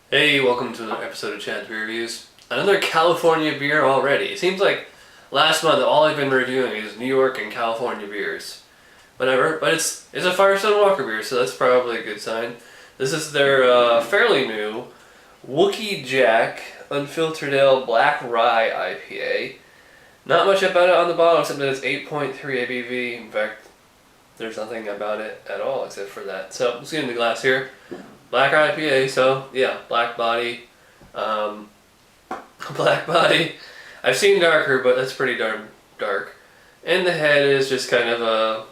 Hey, welcome to another episode of Chad's Beer Reviews. Another California beer already. It seems like last month all I've been reviewing is New York and California beers. Whatever, but it's a Firestone Walker beer, so that's probably a good sign. This is their fairly new Wookey Jack Unfiltered Ale Black Rye IPA. Not much about it on the bottle except that it's 8.3 ABV. In fact, there's nothing about it at all except for that. So let's get in the glass here. Black IPA, so yeah, black body. Black body. I've seen darker, but that's pretty darn dark. And the head is just kind of a,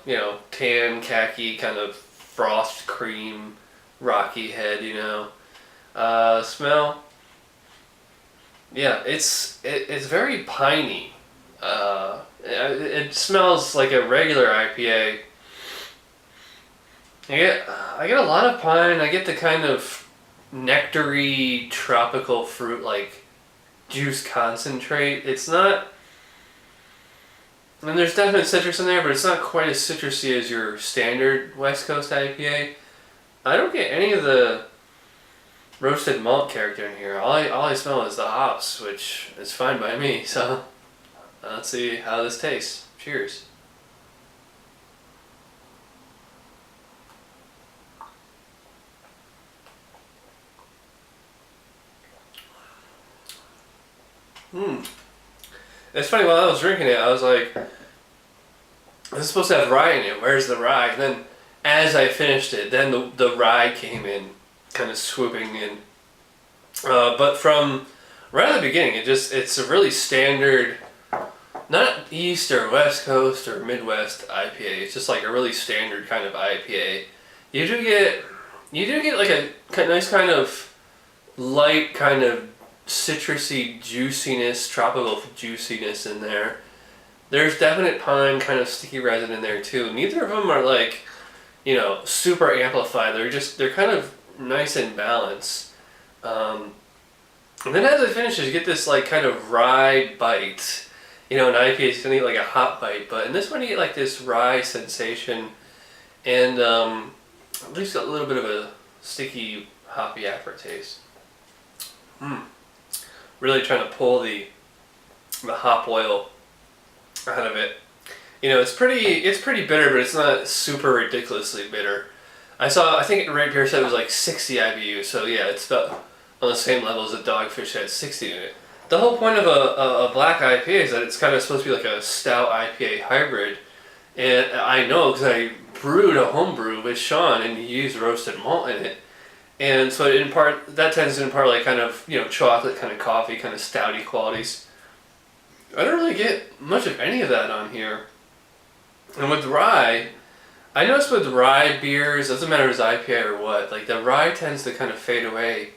tan, khaki, kind of frost cream, rocky head, Smell. Yeah, it's very piney. It smells like a regular IPA. I get a lot of pine. I get the kind of nectary tropical fruit like juice concentrate. It's not. I mean, there's definite citrus in there, but it's not quite as citrusy as your standard West Coast IPA. I don't get any of the roasted malt character in here. All I smell is the hops, which is fine by me. So let's see how this tastes. Cheers. It's funny, while I was drinking it, I was like, this is supposed to have rye in it. Where's the rye? And then as I finished it, then the rye came in, kind of swooping in. But from right at the beginning, it's a really standard, not East or West Coast or Midwest IPA. It's just like a really standard kind of IPA. You do get like a nice kind of light kind of citrusy juiciness, tropical juiciness in there. There's definite pine, kind of sticky resin in there too. Neither of them are like, super amplified. They're kind of nice and balanced. And then as it finishes, you get this like kind of rye bite. An IPA is gonna get like a hot bite, but in this one you get like this rye sensation, and at least a little bit of a sticky, hoppy aftertaste. Really trying to pull the hop oil out of it. It's pretty bitter, but it's not super ridiculously bitter. I think right here said it was like 60 IBU, so yeah, it's about on the same level as a Dogfish had 60 in it. The whole point of a black IPA is that it's kind of supposed to be like a stout IPA hybrid, and I know because I brewed a homebrew with Sean and he used roasted malt in it. And so that tends to impart like kind of, chocolate, kind of coffee, kind of stouty qualities. I don't really get much of any of that on here. And with rye, I noticed with rye beers, doesn't matter if it's IPA or what, like the rye tends to kind of fade away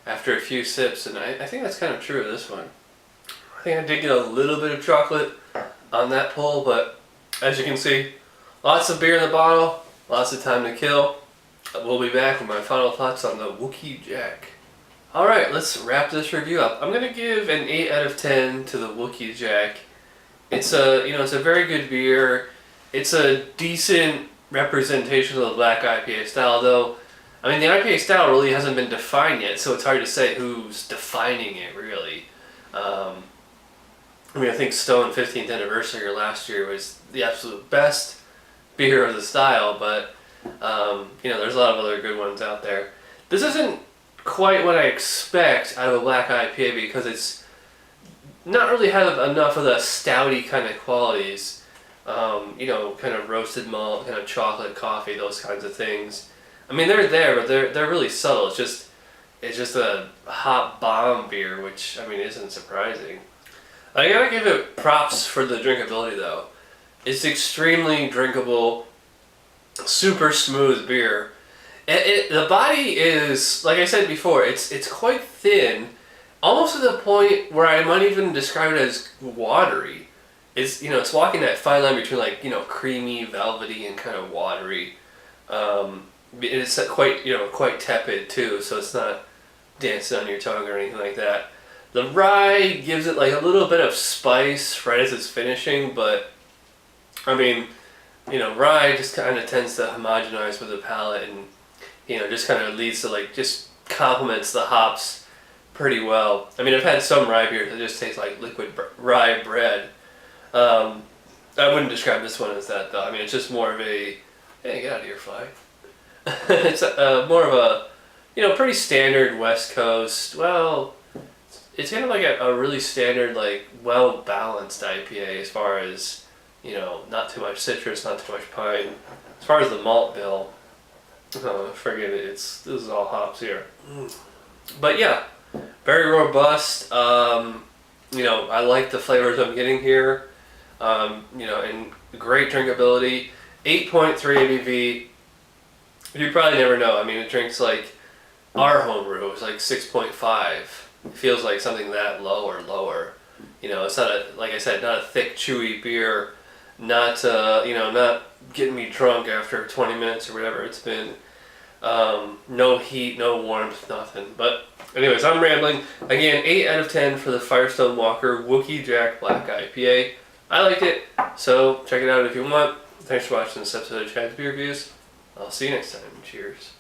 after a few sips, and I think that's kind of true of this one. I think I did get a little bit of chocolate on that pull, but as you can see, lots of beer in the bottle, lots of time to kill. We'll be back with my final thoughts on the Wookey Jack. Alright, let's wrap this review up. I'm going to give an 8 out of 10 to the Wookey Jack. It's a very good beer. It's a decent representation of the black IPA style, though. I mean, the IPA style really hasn't been defined yet, so it's hard to say who's defining it, really. I think Stone 15th Anniversary or last year was the absolute best beer of the style, but there's a lot of other good ones out there. This isn't quite what I expect out of a black IPA because it's not really have enough of the stouty kind of qualities. Kind of roasted malt, kind of chocolate, coffee, those kinds of things. I mean, they're there, but they're really subtle. It's just a hot bomb beer, which isn't surprising. I gotta give it props for the drinkability though. It's extremely drinkable. Super smooth beer. The body is, like I said before, it's quite thin, almost to the point where I might even describe it as watery. It's walking that fine line between like creamy, velvety, and kind of watery. It's quite tepid too, so it's not dancing on your tongue or anything like that. The rye gives it like a little bit of spice right as it's finishing, but rye just kind of tends to homogenize with the palate, and just kind of leads to like just complements the hops pretty well. I mean, I've had some rye beers that just taste like liquid rye bread. I wouldn't describe this one as that though. I mean, it's just more of a, hey, get out of here, fly. It's more of a, pretty standard West Coast. Well, it's kind of like a really standard, like well-balanced IPA as far as, not too much citrus, not too much pine. As far as the malt bill, forget it. This is all hops here. But yeah, very robust. I like the flavors I'm getting here. And great drinkability. 8.3 ABV. You probably never know. I mean, it drinks like our homebrew. It's like 6.5. It feels like something that low or lower. It's not like I said, not a thick, chewy beer. Not not getting me drunk after 20 minutes or whatever it's been. No heat, no warmth, nothing. But anyways, I'm rambling. Again, 8 out of 10 for the Firestone Walker Wookey Jack Black IPA. I liked it, so check it out if you want. Thanks for watching this episode of Chad's Beer Reviews. I'll see you next time. Cheers.